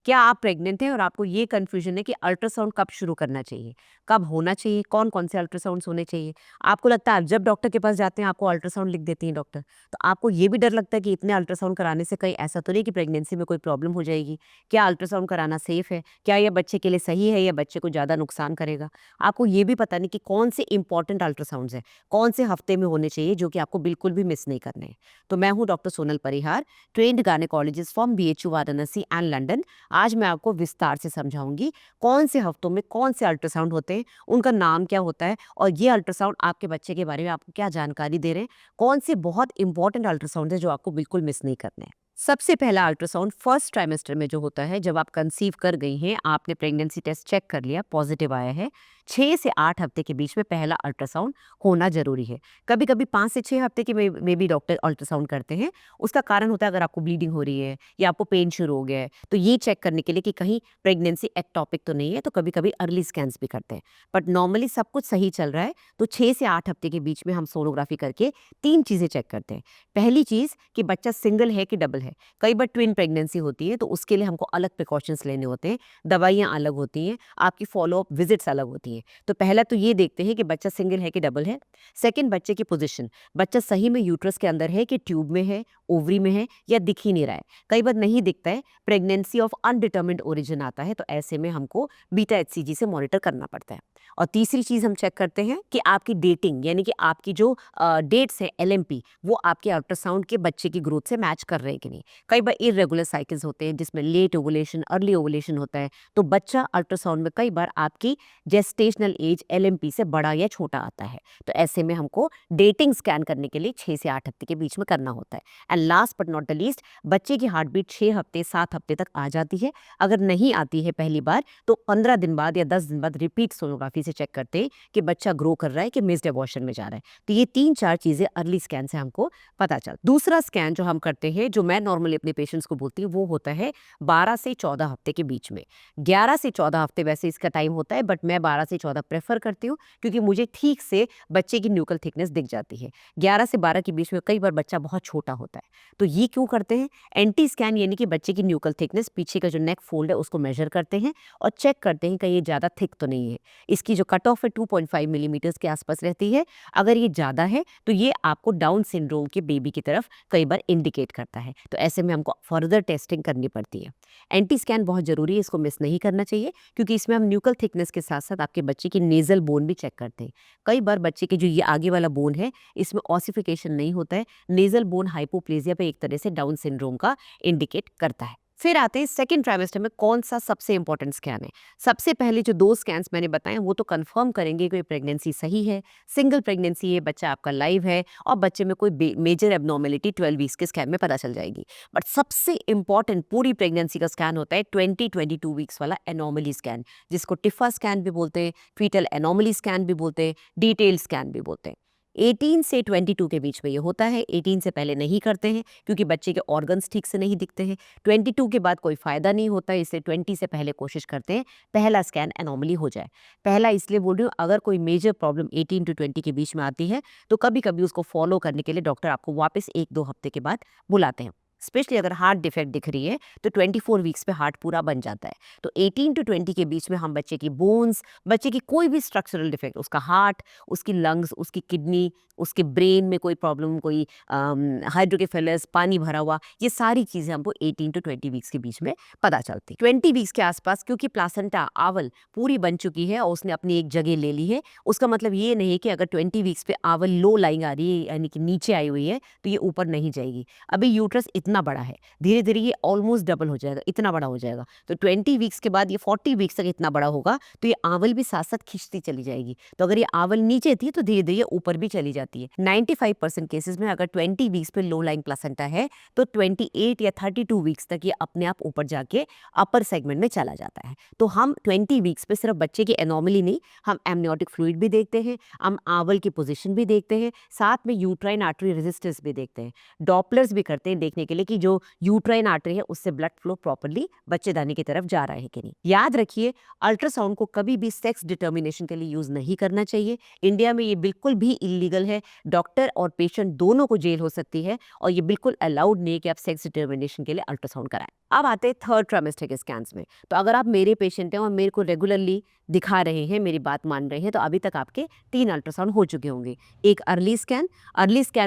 क्या आप प्रेग्नेंट हैं और आपको ये कन्फ्यूजन है कि अल्ट्रासाउंड कब शुरू करना चाहिए, कब होना चाहिए, कौन-कौन से अल्ट्रासाउंड्स होने चाहिए। आपको लगता है जब डॉक्टर के पास जाते हैं आपको अल्ट्रासाउंड लिख देती हैं डॉक्टर, तो आपको ये भी डर लगता है कि इतने अल्ट्रासाउंड कराने से कहीं ऐसा तो नहीं कि प्रेगनेंसी में कोई प्रॉब्लम हो जाएगी। क्या अल्ट्रासाउंड कराना सेफ है? क्या ये बच्चे के लिए सही है या बच्चे को ज़्यादा नुकसान करेगा? आपको ये भी पता नहीं कि कौन से इंपॉर्टेंट अल्ट्रासाउंड्स हैं, कौन से हफ्ते में होने चाहिए जो कि आपको बिल्कुल भी मिस नहीं करने हैं। तो मैं हूँ doctor Sonal Parihar, trained gynaecologist from BHU Varanasi and London. आज मैं आपको विस्तार से समझाऊंगी कौन से हफ्तों में कौन से अल्ट्रासाउंड होते हैं, उनका नाम क्या होता है और ये अल्ट्रासाउंड आपके बच्चे के बारे में आपको क्या जानकारी दे रहे हैं, कौन से बहुत इंपॉर्टेंट अल्ट्रासाउंड है जो आपको बिल्कुल मिस नहीं करने हैं। सबसे पहला अल्ट्रासाउंड फर्स्ट ट्राइमेस्टर में जो होता है, जब आप कंसीव कर गई हैं, आपने प्रेगनेंसी टेस्ट चेक कर लिया, पॉजिटिव आया है, 6 से 8 हफ्ते के बीच में पहला अल्ट्रासाउंड होना जरूरी है। कभी कभी 5 से 6 हफ्ते के में भी डॉक्टर अल्ट्रासाउंड करते हैं। उसका कारण होता है अगर आपको ब्लीडिंग हो रही है या आपको पेन शुरू हो गया है, तो ये चेक करने के लिए कि कहीं प्रेगनेंसी एक्टॉपिक तो नहीं है, तो कभी कभी अर्ली स्कैन्स भी करते हैं। बट नॉर्मली सब कुछ सही चल रहा है तो 6 से 8 हफ्ते के बीच में हम सोनोग्राफी करके 3 चीज़ें चेक करते हैं। पहली चीज़ कि बच्चा सिंगल है कि डबल है। कई बार ट्विन प्रेगनेंसी होती है तो उसके लिए हमको अलग प्रिकॉशंस लेने होते हैं, दवाइयाँ अलग होती हैं, आपकी फॉलोअप विजिट्स अलग होती हैं। तो पहला तो ये देखते हैं कि बच्चा सिंगल है कि डबल है। सेकंड, बच्चे की पोजीशन, बच्चा सही में यूट्रस के अंदर है कि ट्यूब में है, ओवरी में है या दिख ही नहीं रहा है। कई बार नहीं दिखता है, प्रेगनेंसी ऑफ अनडिटर्मिन्ड ओरिजिन आता है, तो ऐसे में हमको बीटा एचसीजी से मॉनिटर करना पड़ता है। और तीसरी चीज़ हम चेक करते हैं कि आपकी डेटिंग, यानी कि आपकी जो डेट्स है एलएमपी, वो आपके अल्ट्रासाउंड के बच्चे की ग्रोथ से मैच कर रहे हैं कि नहीं। कई बार इरेगुलर साइकिल्स होते हैं जिसमें लेट ओवुलेशन, अर्ली ओवुलेशन होता है, तो बच्चा अल्ट्रासाउंड में कई बार आपकी जेस्टेशनल एज एलएमपी से बड़ा या छोटा आता है। तो ऐसे में हमको डेटिंग स्कैन करने के लिए 6 से 8 हफ्ते के बीच में करना होता है। And last but not the least, बच्चे की हार्ट बीट 6 हफ्ते 7 हफ्ते तक आ जाती है। अगर नहीं आती है पहली बार, तो 15 दिन बाद या 10 दिन बाद रिपीट सोनोग्राफी से चेक करते हैं कि बच्चा ग्रो कर रहा है कि मिस्ड एबॉर्शन में जा रहा है। तो ये 3-4 चीज़ें अर्ली स्कैन से हमको पता चल। दूसरा स्कैन जो हम करते हैं, जो मैं नॉर्मली अपने पेशेंट्स को बोलती हूँ, वो होता है 12 से 14 हफ्ते के बीच में। 11 से 14 हफ्ते वैसे इसका टाइम होता है, बट मैं 12 से 14 प्रेफर करती हूँ क्योंकि मुझे ठीक से बच्चे की न्यूकल थिकनेस दिख जाती है। 11 से 12 के बीच में कई बार बच्चा बहुत छोटा होता है। तो ये क्यों करते हैं? एंटी स्कैन, यानी कि बच्चे की न्यूकल थिकनेस, पीछे का जो नेक फोल्ड है उसको मेजर करते हैं और चेक करते हैं कहीं ये ज़्यादा थिक तो नहीं है। इसकी जो कट ऑफ है 2.5 मिलीमीटर्स के आसपास रहती है। अगर ये ज़्यादा है तो ये आपको डाउन सिंड्रोम के बेबी की तरफ कई बार इंडिकेट करता है। तो ऐसे में हमको फर्दर टेस्टिंग करनी पड़ती है। एंटी स्कैन बहुत ज़रूरी है, इसको मिस नहीं करना चाहिए क्योंकि इसमें हम न्यूकल थिकनेस के साथ साथ आपके बच्चे की नेजल बोन भी चेक करते हैं। कई बार बच्चे के जो ये आगे वाला बोन है, इसमें ऑसिफिकेशन नहीं होता है। नेजल बोन हाइपोप्लेजिया पे एक तरह से डाउन सिंड्रोम का इंडिकेट करता है। फिर आते हैं सेकंड ट्राइमेस्टर में कौन सा सबसे इंपॉर्टेंट स्कैन है। सबसे पहले जो 2 स्कैन्स मैंने बताए वो तो कंफर्म करेंगे कि प्रेगनेंसी सही है, सिंगल प्रेगनेंसी है, बच्चा आपका लाइव है और बच्चे में कोई मेजर एबनॉर्मेलिटी 12 वीक्स के स्कैन में पता चल जाएगी। बट सबसे इंपॉर्टेंट पूरी प्रेगनेंसी का स्कैन होता है 22 वीक्स वाला एनॉमली स्कैन, जिसको टिफा स्कैन भी बोलते हैं, फीटल एनॉमली स्कैन भी बोलते हैं, डिटेल स्कैन भी बोलते हैं। 18 से 22 के बीच में ये होता है। 18 से पहले नहीं करते हैं क्योंकि बच्चे के ऑर्गन्स ठीक से नहीं दिखते हैं। 22 के बाद कोई फायदा नहीं होता है, इसलिए 20 से पहले कोशिश करते हैं पहला स्कैन एनॉमली हो जाए। पहला इसलिए बोल रही हूँ, अगर कोई मेजर प्रॉब्लम 18 टू 20 के बीच में आती है तो कभी कभी उसको फॉलो करने के लिए डॉक्टर आपको वापस 1-2 हफ्ते के बाद बुलाते हैं। स्पेशली अगर हार्ट डिफेक्ट दिख रही है तो 24 वीक्स पे हार्ट पूरा बन जाता है। तो 18 टू 20 के बीच में हम बच्चे की बोन्स, बच्चे की कोई भी स्ट्रक्चरल डिफेक्ट, उसका हार्ट, उसकी लंग्स, उसकी किडनी, उसके ब्रेन में कोई प्रॉब्लम, कोई हाइड्रोकेफेलस, पानी भरा हुआ, ये सारी चीज़ें हमको 18 टू 20 वीक्स के बीच में पता चलती। 20 वीक्स के आसपास क्योंकि प्लासेंटा आवल पूरी बन चुकी है और उसने अपनी एक जगह ले ली है, उसका मतलब ये नहीं है कि अगर 20 वीक्स पे आवल लो लाइंग आ रही है, यानी कि नीचे आई हुई है, तो ये ऊपर नहीं जाएगी। अभी यूट्रस इतना बड़ा है, धीरे धीरे ये ऑलमोस्ट डबल हो जाएगा, इतना बड़ा हो जाएगा। तो 20 वीक्स के बाद ये 40 वीक्स तक इतना बड़ा होगा, तो ये आवल भी साथ साथ खिंचती चली जाएगी। तो अगर ये आवल नीचे थी तो धीरे धीरे ऊपर भी चली जाती है। 95% केसेस में अगर 20 वीक्स पे लो लाइंग प्लासेंटा है तो 28 या 32 वीक्स तक ये अपने आप ऊपर जाके अपर सेगमेंट में चला जाता है। तो हम 20 वीक्स पे सिर्फ बच्चे की एनॉमली नहीं, हम एमनियोटिक फ्लूइड भी देखते हैं, हम आवल की पोजीशन भी देखते हैं, साथ में यूट्राइन आर्टरी रेजिस्टेंस भी देखते हैं। डॉपलर्स भी करते हैं देखने के लिए कि जो यूट्राइन आर्टरी है उससे ब्लड फ्लो प्रॉपर्ली बच्चेदानी की तरफ जा रहा है कि नहीं। याद रखिए, अल्ट्रासाउंड को कभी भी सेक्स डिटर्मिनेशन के लिए यूज नहीं करना चाहिए। इंडिया में ये बिल्कुल भी इलीगल है। डॉक्टर और पेशेंट दोनों को जेल हो सकती है और ये बिल्कुल अलाउड नहीं है कि आप सेक्स डिटर्मिनेशन के लिए अल्ट्रासाउंड कराएं। अब आते हैं थर्ड ट्राइमेस्टर के स्कैन्स में। तो अगर आप मेरे पेशेंट हैं और मेरे को रेगुलरली दिखा रहे हैं, मेरी बात मान रहे हैं, तो अभी तक आपके 3 अल्ट्रासाउंड हो चुके होंगे। एक अर्ली स्कैन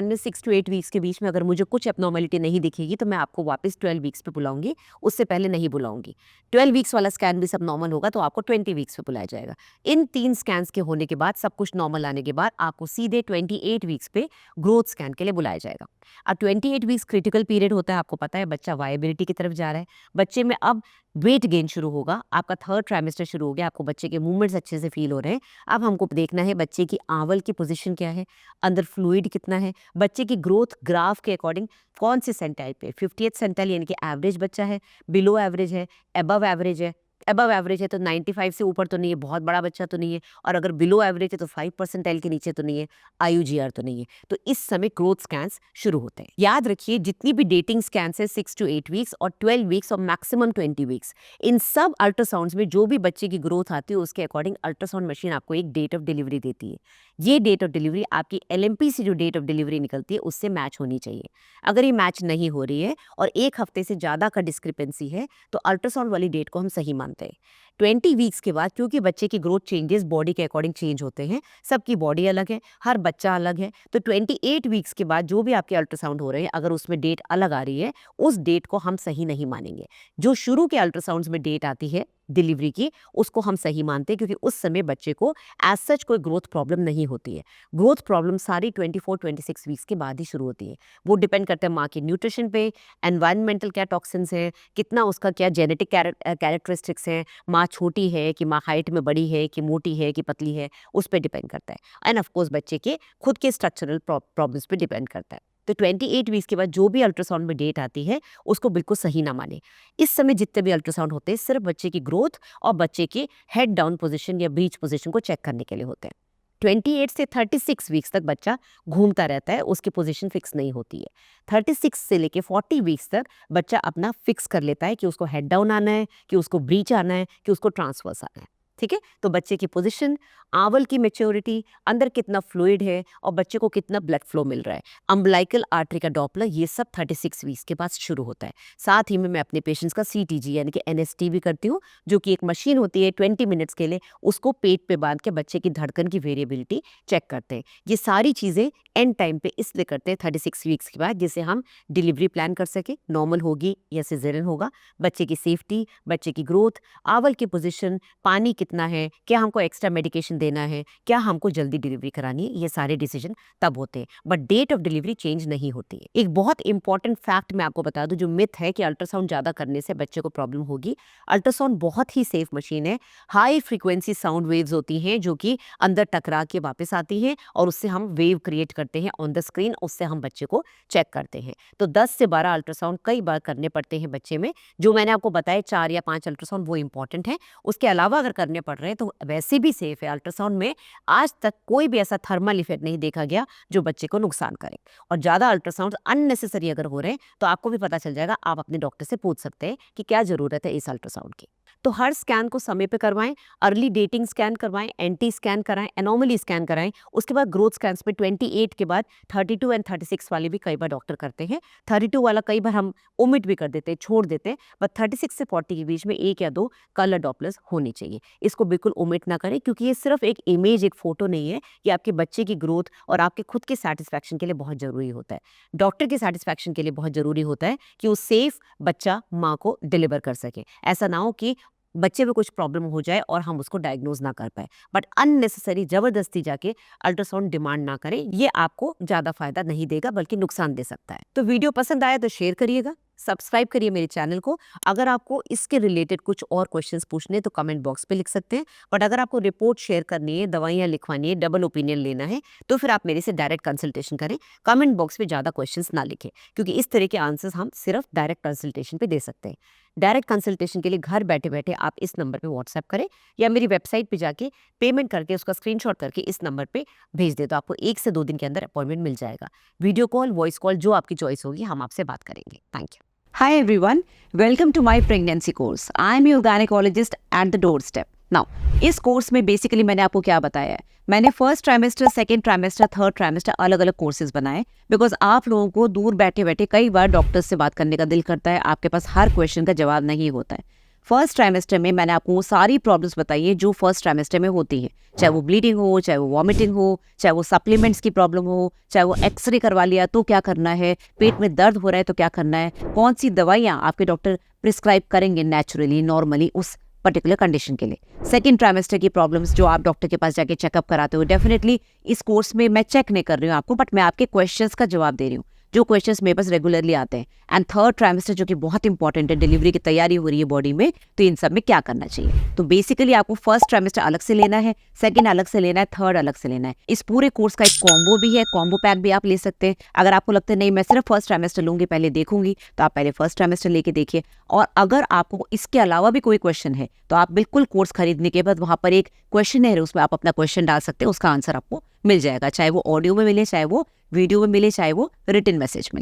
में 6 to 8 वीक्स के बीच में अगर मुझे कुछ एब्नॉर्मैलिटी नहीं दिखेगी तो मैं आपको वापस 12 वीक्स पे बुलाऊंगी, उससे पहले नहीं बुलाऊंगी। 12 वीक्स वाला स्कैन भी सब नॉर्मल होगा तो आपको 20 वीक्स पे बुलाया जाएगा। इन 3 स्कैन्स के होने के बाद, सब कुछ नॉर्मल आने के बाद आपको सीधे 28 वीक्स पे ग्रोथ स्कैन के लिए बुलाया जाएगा। अब 28 वीक्स क्रिटिकल पीरियड होता है, आपको पता है, बच्चा वायबिलिटी की तरफ जा रहा है, बच्चे में अब वेट गेन शुरू होगा, आपका थर्ड ट्राइमेस्टर शुरू हो गया, आपको बच्चे के मूवमेंट्स अच्छे से फील हो रहे हैं। अब हमको देखना है बच्चे की आंवल की पोजीशन क्या है, अंदर फ्लूइड कितना है, बच्चे की ग्रोथ ग्राफ के अकॉर्डिंग कौन से सेंटाइल पे, 50th सेंटाइल यानी कि एवरेज बच्चा है, बिलो एवरेज है, अबव एवरेज है। अबव एवरेज है तो 95 से ऊपर तो नहीं है, बहुत बड़ा बच्चा तो नहीं है, और अगर बिलो एवरेज है तो 5 परसेंटाइल के नीचे तो नहीं है, IUGR तो नहीं है। तो इस समय ग्रोथ स्कैन्स शुरू होते हैं। याद रखिए, जितनी भी डेटिंग स्कैन्स है 6 to 8 वीक्स और 12 वीक्स और मैक्सिमम 20 वीक्स, इन सब अल्ट्रासाउंड्स में जो भी बच्चे की ग्रोथ आती है उसके अकॉर्डिंग अल्ट्रासाउंड मशीन आपको एक डेट ऑफ डिलीवरी देती है। ये डेट ऑफ डिलीवरी आपकी LMP से जो डेट ऑफ डिलीवरी निकलती है उससे मैच होनी चाहिए। अगर ये मैच नहीं हो रही है और 1 हफ्ते से ज़्यादा का डिस्क्रिपेंसी है तो अल्ट्रासाउंड वाली डेट को हम सही मानते हैं। 20 वीक्स के बाद, क्योंकि बच्चे की ग्रोथ चेंजेस बॉडी के अकॉर्डिंग चेंज होते हैं, सबकी बॉडी अलग है, हर बच्चा अलग है, तो 28 वीक्स के बाद जो भी आपके अल्ट्रासाउंड हो रहे हैं, अगर उसमें डेट अलग आ रही है, उस डेट को हम सही नहीं मानेंगे। जो शुरू के अल्ट्रासाउंड्स में डेट आती है डिलीवरी की, उसको हम सही मानते हैं, क्योंकि उस समय बच्चे को एज सच कोई ग्रोथ प्रॉब्लम नहीं होती है। ग्रोथ प्रॉब्लम सारी 24-26 वीक्स के बाद ही शुरू होती है। वो डिपेंड करता है माँ के न्यूट्रिशन पे, एनवायरमेंटल क्या टॉक्सिन्स हैं, कितना उसका क्या जेनेटिक कैरेक्टरिस्टिक्स हैं, माँ छोटी है कि माँ हाइट में बड़ी है कि मोटी है कि पतली है, उस पर डिपेंड करता है। एंड ऑफ कोर्स बच्चे के खुद के स्ट्रक्चरल प्रॉब्लम्स पे डिपेंड करता है। तो 28 वीक्स के बाद जो भी अल्ट्रासाउंड में डेट आती है उसको बिल्कुल सही ना माने। इस समय जितने भी अल्ट्रासाउंड होते हैं सिर्फ बच्चे की ग्रोथ और बच्चे के हेड डाउन पोजीशन या ब्रीच पोजीशन को चेक करने के लिए होते हैं। 28 से 36 वीक्स तक बच्चा घूमता रहता है, उसकी पोजीशन फिक्स नहीं होती है। 36 से लेके 40 वीक्स तक बच्चा अपना फिक्स कर लेता है कि उसको हेड डाउन आना है, कि उसको ब्रीच आना है, कि उसको ट्रांसवर्स आना है। ठीक है, तो बच्चे की पोजीशन, आंवल की मैच्योरिटी, अंदर कितना फ्लूइड है और बच्चे को कितना ब्लड फ्लो मिल रहा है, अम्बलाइकल आर्टरी का डॉपलर, ये सब 36 वीक्स के बाद शुरू होता है। साथ ही में मैं अपने पेशेंट्स का CTG यानी कि NST भी करती हूँ, जो कि एक मशीन होती है 20 मिनट्स के लिए, उसको पेट पे बांध के बच्चे की धड़कन की वेरिएबिलिटी चेक करते हैं। ये सारी चीज़ें एंड टाइम पे इसलिए करते हैं 36 वीक्स के बाद, जिससे हम डिलीवरी प्लान कर सके, नॉर्मल होगी या सिजेरियन होगा, बच्चे की सेफ्टी, बच्चे की ग्रोथ, आंवल की पोजीशन, पानी कितना है, क्या हमको एक्स्ट्रा मेडिकेशन देना है, क्या हमको जल्दी डिलीवरी करानी है, ये सारे डिसीजन तब होते हैं। But date of delivery change नहीं होती है। एक बहुत इंपॉर्टेंट फैक्ट मैं आपको बता दूं, जो मिथ है कि अल्ट्रासाउंड ज़्यादा करने से बच्चे को प्रॉब्लम होगी। अल्ट्रासाउंड बहुत ही सेफ मशीन है। हाई फ्रीक्वेंसी साउंड वेव्स होती हैं जो कि अंदर टकरा के वापस आती हैं और उससे हम वेव क्रिएट करते हैं ऑन द स्क्रीन, उससे हम बच्चे को चेक करते हैं। तो 10 से 12 अल्ट्रासाउंड कई बार करने पड़ते हैं बच्चे में। जो मैंने आपको बताया 4 या 5 अल्ट्रासाउंड वो इंपॉर्टेंट है। उसके अलावा अगर करने पड़ रहे हैं तो वैसे भी सेफ है। अल्ट्रासाउंड में आज तक कोई भी ऐसा थर्मल इफेक्ट नहीं देखा गया जो बच्चे को नुकसान करे। और ज़्यादा अल्ट्रासाउंड अननेसेसरी अगर हो रहे हैं तो आपको भी पता चल जाएगा, आप अपने डॉक्टर से पूछ सकते हैं कि क्या ज़रूरत है इस अल्ट्रासाउंड की। तो हर स्कैन को समय पे करवाएं, अर्ली डेटिंग स्कैन करवाएं, एंटी स्कैन कराएं, एनोमली स्कैन कराएं। उसके बाद ग्रोथ स्कैन्स में 28 के बाद 32 एंड 36 वाले भी कई बार डॉक्टर करते हैं। 32 वाला कई बार हम ओमिट भी कर देते हैं, छोड़ देते हैं, बट 36 से 40 के बीच में 1 या 2 कलर डॉपलर्स होनी चाहिए। इसको बिल्कुल ओमिट ना करें, क्योंकि ये सिर्फ एक इमेज, एक फोटो नहीं है। ये आपके बच्चे की ग्रोथ और आपके खुद के सेटिस्फैक्शन के लिए बहुत जरूरी होता है। डॉक्टर के सेटिस्फैक्शन के लिए बहुत जरूरी होता है कि वो सेफ बच्चा माँ को डिलीवर कर सके। ऐसा ना हो कि बच्चे में कुछ प्रॉब्लम हो जाए और हम उसको डायग्नोज ना कर पाए। बट अननेसेसरी जबरदस्ती जाके अल्ट्रासाउंड डिमांड ना करें, ये आपको ज्यादा फायदा नहीं देगा बल्कि नुकसान दे सकता है। तो वीडियो पसंद आया तो शेयर करिएगा, सब्सक्राइब करिए मेरे चैनल को। अगर आपको इसके रिलेटेड कुछ और क्वेश्चंस पूछने तो कमेंट बॉक्स पे लिख सकते हैं। बट अगर आपको रिपोर्ट शेयर करनी है, दवाइयाँ लिखवानी है, डबल ओपिनियन लेना है, तो फिर आप मेरे से डायरेक्ट कंसल्टेशन करें। कमेंट बॉक्स पे ज़्यादा क्वेश्चंस ना लिखें, क्योंकि इस तरह के आंसर्स हम सिर्फ डायरेक्ट कंसल्टेशन पे दे सकते हैं। डायरेक्ट कंसल्टेशन के लिए घर बैठे बैठे आप इस नंबर पे व्हाट्सएप करें या मेरी वेबसाइट पे जाके पेमेंट करके उसका स्क्रीनशॉट करके इस नंबर पे भेज दे, तो आपको 1 से 2 दिन के अंदर अपॉइंटमेंट मिल जाएगा। वीडियो कॉल, वॉइस कॉल, जो आपकी चॉइस होगी, हम आपसे बात करेंगे। Thank you. Hi everyone, welcome to my pregnancy course. I am your gynecologist at the doorstep. Now इस कोर्स में बेसिकली मैंने आपको क्या बताया है, मैंने first trimester, second trimester, third trimester अलग अलग कोर्सेज बनाए, बिकॉज आप लोगों को दूर बैठे बैठे कई बार डॉक्टर्स से बात करने का दिल करता है, आपके पास हर क्वेश्चन का जवाब नहीं होता है। फर्स्ट ट्राइमेस्टर में मैंने आपको वो सारी प्रॉब्लम्स बताई है जो फर्स्ट ट्राइमेस्टर में होती है, चाहे वो ब्लीडिंग हो, चाहे वो वॉमिटिंग हो, चाहे वो सप्लीमेंट्स की प्रॉब्लम हो, चाहे वो एक्सरे करवा लिया तो क्या करना है, पेट में दर्द हो रहा है तो क्या करना है, कौन सी दवाइयाँ आपके डॉक्टर प्रिस्क्राइब करेंगे नेचुरली नॉर्मली उस पर्टिकुलर कंडीशन के लिए। सेकंड ट्राइमेस्टर की प्रॉब्लम्स जो आप डॉक्टर के पास जाके चेकअप कराते हो, डेफिनेटली इस कोर्स में मैं चेक नहीं कर रही हूँ आपको, बट मैं आपके क्वेश्चंस का जवाब दे रही हूँ जो क्वेश्चंस मेरे पास रेगुलरली आते हैं। एंड थर्ड ट्राइमेस्टर जो कि बहुत इंपॉर्टेंट है, डिलीवरी की तैयारी हो रही है बॉडी में, तो इन सब में क्या करना चाहिए। तो बेसिकली आपको फर्स्ट ट्राइमेस्टर अलग से लेना है, सेकंड अलग से लेना है, थर्ड अलग से लेना है। इस पूरे कोर्स का एक कॉम्बो भी है, कॉम्बो पैक भी आप ले सकते हैं। अगर आपको लगता है नहीं मैं सिर्फ फर्स्ट ट्राइमेस्टर लूंगी, पहले देखूंगी, तो आप पहले फर्स्ट ट्राइमेस्टर लेके देखिए। और अगर आपको इसके अलावा भी कोई क्वेश्चन है तो आप बिल्कुल कोर्स खरीदने के बाद वहां पर एक क्वेश्चन है, उसमें आप अपना क्वेश्चन डाल सकते हैं, उसका आंसर आपको मिल जाएगा, चाहे वो ऑडियो में मिले, चाहे वो वीडियो में मिले, चाहे वो रिटन मैसेज में।